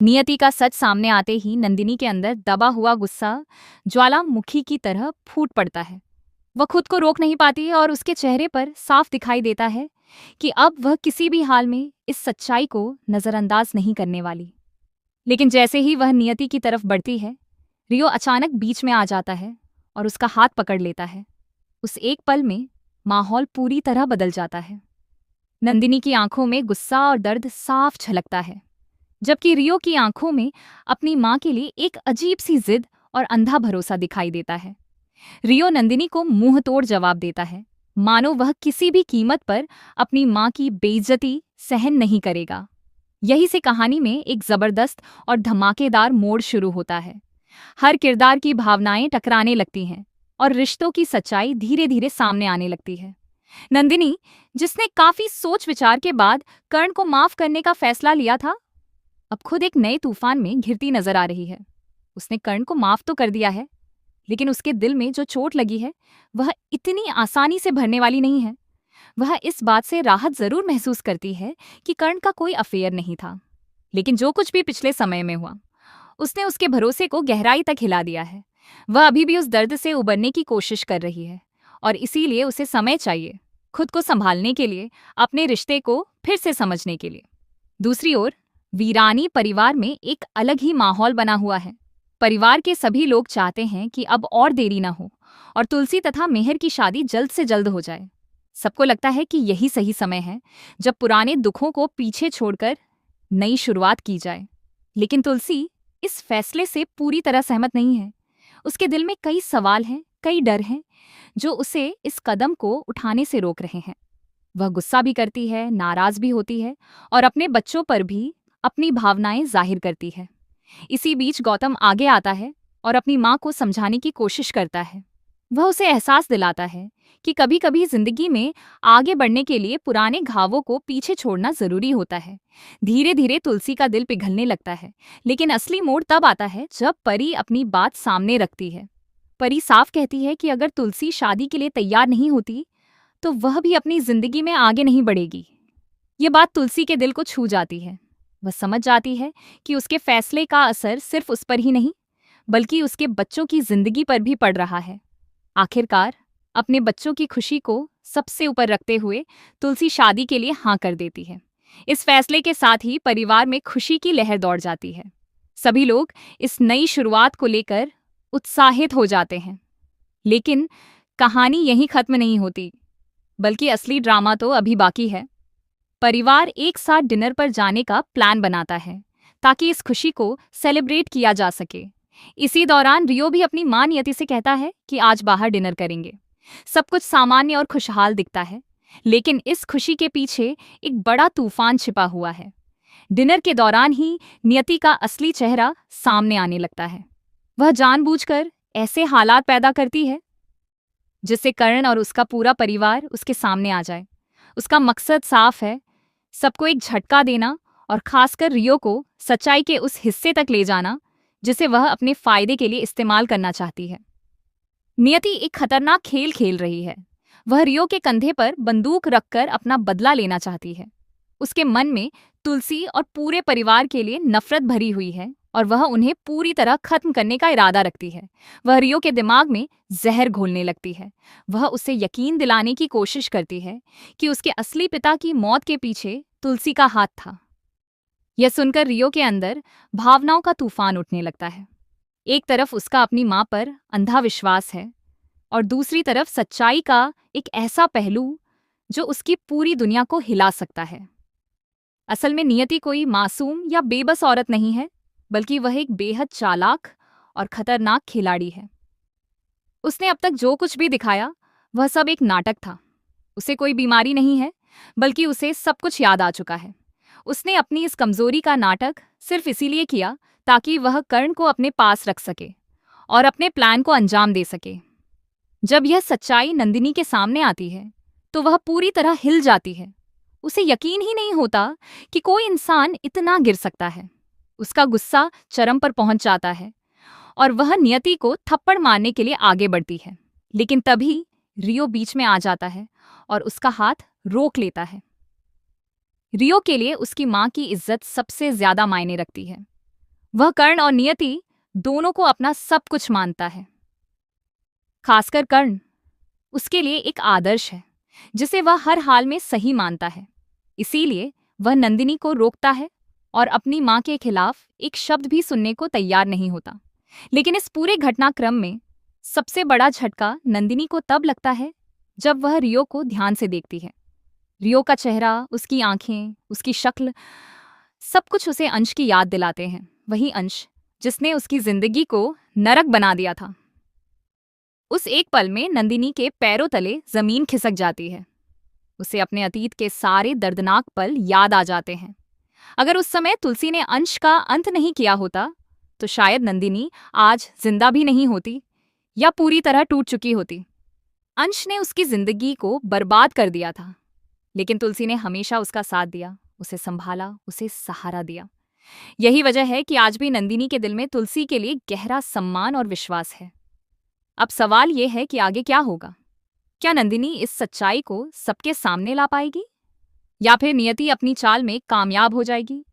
नियति का सच सामने आते ही नंदिनी के अंदर दबा हुआ गुस्सा ज्वालामुखी की तरह फूट पड़ता है। वह खुद को रोक नहीं पाती है और उसके चेहरे पर साफ दिखाई देता है कि अब वह किसी भी हाल में इस सच्चाई को नजरअंदाज नहीं करने वाली। लेकिन जैसे ही वह नियति की तरफ बढ़ती है, रियो अचानक बीच में आ जाता है और उसका हाथ पकड़ लेता है। उस एक पल में माहौल पूरी तरह बदल जाता है। नंदिनी की आंखों में गुस्सा और दर्द साफ झलकता है, जबकि रियो की आंखों में अपनी मां के लिए एक अजीब सी जिद और अंधा भरोसा दिखाई देता है। रियो नंदिनी को मुंह तोड़ जवाब देता है, मानो वह किसी भी कीमत पर अपनी मां की बेइज्जती सहन नहीं करेगा। यही से कहानी में एक जबरदस्त और धमाकेदार मोड़ शुरू होता है। हर किरदार की भावनाएं टकराने लगती हैं और रिश्तों की सच्चाई धीरे धीरे सामने आने लगती है। नंदिनी, जिसने काफी सोच विचार के बाद कर्ण को माफ करने का फैसला लिया था, अब खुद एक नए तूफान में घिरती नजर आ रही है। उसने कर्ण को माफ तो कर दिया है, लेकिन उसके दिल में जो चोट लगी है वह इतनी आसानी से भरने वाली नहीं है। वह इस बात से राहत जरूर महसूस करती है कि कर्ण का कोई अफेयर नहीं था, लेकिन जो कुछ भी पिछले समय में हुआ उसने उसके भरोसे को गहराई तक हिला दिया है। वह अभी भी उस दर्द से उबरने की कोशिश कर रही है और इसीलिए उसे समय चाहिए, खुद को संभालने के लिए, अपने रिश्ते को फिर से समझने के लिए। दूसरी ओर वीरानी परिवार में एक अलग ही माहौल बना हुआ है। परिवार के सभी लोग चाहते हैं कि अब और देरी न हो और तुलसी तथा मेहर की शादी जल्द से जल्द हो जाए। सबको लगता है कि यही सही समय है जब पुराने दुखों को पीछे छोड़कर नई शुरुआत की जाए। लेकिन तुलसी इस फैसले से पूरी तरह सहमत नहीं है। उसके दिल में कई सवाल हैं, कई डर हैं जो उसे इस कदम को उठाने से रोक रहे हैं। वह गुस्सा भी करती है, नाराज भी होती है और अपने बच्चों पर भी अपनी भावनाएं जाहिर करती है। इसी बीच गौतम आगे आता है और अपनी मां को समझाने की कोशिश करता है। वह उसे एहसास दिलाता है कि कभी कभी जिंदगी में आगे बढ़ने के लिए पुराने घावों को पीछे छोड़ना जरूरी होता है। धीरे धीरे तुलसी का दिल पिघलने लगता है, लेकिन असली मोड़ तब आता है जब परी अपनी बात सामने रखती है। परी साफ कहती है कि अगर तुलसी शादी के लिए तैयार नहीं होती तो वह भी अपनी जिंदगी में आगे नहीं बढ़ेगी। ये बात तुलसी के दिल को छू जाती है। वह समझ जाती है कि उसके फैसले का असर सिर्फ उस पर ही नहीं, बल्कि उसके बच्चों की जिंदगी पर भी पड़ रहा है। आखिरकार अपने बच्चों की खुशी को सबसे ऊपर रखते हुए तुलसी शादी के लिए हाँ कर देती है। इस फैसले के साथ ही परिवार में खुशी की लहर दौड़ जाती है। सभी लोग इस नई शुरुआत को लेकर उत्साहित हो जाते हैं। लेकिन कहानी यहीं खत्म नहीं होती, बल्कि असली ड्रामा तो अभी बाकी है। परिवार एक साथ डिनर पर जाने का प्लान बनाता है ताकि इस खुशी को सेलिब्रेट किया जा सके। इसी दौरान रियो भी अपनी मां नियति से कहता है कि आज बाहर डिनर करेंगे। सब कुछ सामान्य और खुशहाल दिखता है, लेकिन इस खुशी के पीछे एक बड़ा तूफान छिपा हुआ है। डिनर के दौरान ही नियति का असली चेहरा सामने आने लगता है। वह जानबूझकर ऐसे हालात पैदा करती है जिससे कर्ण और उसका पूरा परिवार उसके सामने आ जाए। उसका मकसद साफ है, सबको एक झटका देना और खासकर रियो को सच्चाई के उस हिस्से तक ले जाना जिसे वह अपने फायदे के लिए इस्तेमाल करना चाहती है। नियति एक खतरनाक खेल खेल रही है। वह रियो के कंधे पर बंदूक रखकर अपना बदला लेना चाहती है। उसके मन में तुलसी और पूरे परिवार के लिए नफरत भरी हुई है और वह उन्हें पूरी तरह खत्म करने का इरादा रखती है। वह रियो के दिमाग में जहर घोलने लगती है। वह उसे यकीन दिलाने की कोशिश करती है कि उसके असली पिता की मौत के पीछे तुलसी का हाथ था। यह सुनकर रियो के अंदर भावनाओं का तूफान उठने लगता है। एक तरफ उसका अपनी मां पर अंधा विश्वास है और दूसरी तरफ सच्चाई का एक ऐसा पहलू जो उसकी पूरी दुनिया को हिला सकता है। असल में नियति कोई मासूम या बेबस औरत नहीं है, बल्कि वह एक बेहद चालाक और खतरनाक खिलाड़ी है। उसने अब तक जो कुछ भी दिखाया वह सब एक नाटक था। उसे कोई बीमारी नहीं है, बल्कि उसे सब कुछ याद आ चुका है। उसने अपनी इस कमजोरी का नाटक सिर्फ इसीलिए किया ताकि वह कर्ण को अपने पास रख सके और अपने प्लान को अंजाम दे सके। जब यह सच्चाई नंदिनी के सामने आती है तो वह पूरी तरह हिल जाती है। उसे यकीन ही नहीं होता कि कोई इंसान इतना गिर सकता है। उसका गुस्सा चरम पर पहुंच जाता है और वह नियति को थप्पड़ मारने के लिए आगे बढ़ती है। लेकिन तभी रियो बीच में आ जाता है और उसका हाथ रोक लेता है। रियो के लिए उसकी मां की इज्जत सबसे ज्यादा मायने रखती है। वह कर्ण और नियति दोनों को अपना सब कुछ मानता है। खासकर कर्ण उसके लिए एक आदर्श है जिसे वह हर हाल में सही मानता है। इसीलिए वह नंदिनी को रोकता है और अपनी मां के खिलाफ एक शब्द भी सुनने को तैयार नहीं होता। लेकिन इस पूरे घटनाक्रम में सबसे बड़ा झटका नंदिनी को तब लगता है जब वह रियो को ध्यान से देखती है। रियो का चेहरा, उसकी आंखें, उसकी शक्ल, सब कुछ उसे अंश की याद दिलाते हैं। वही अंश जिसने उसकी जिंदगी को नरक बना दिया था। उस एक पल में नंदिनी के पैरों तले जमीन खिसक जाती है। उसे अपने अतीत के सारे दर्दनाक पल याद आ जाते हैं। अगर उस समय तुलसी ने अंश का अंत नहीं किया होता तो शायद नंदिनी आज जिंदा भी नहीं होती या पूरी तरह टूट चुकी होती। अंश ने उसकी जिंदगी को बर्बाद कर दिया था, लेकिन तुलसी ने हमेशा उसका साथ दिया, उसे संभाला, उसे सहारा दिया। यही वजह है कि आज भी नंदिनी के दिल में तुलसी के लिए गहरा सम्मान और विश्वास है। अब सवाल यह है कि आगे क्या होगा? क्या नंदिनी इस सच्चाई को सबके सामने ला पाएगी या फिर नियति अपनी चाल में कामयाब हो जाएगी?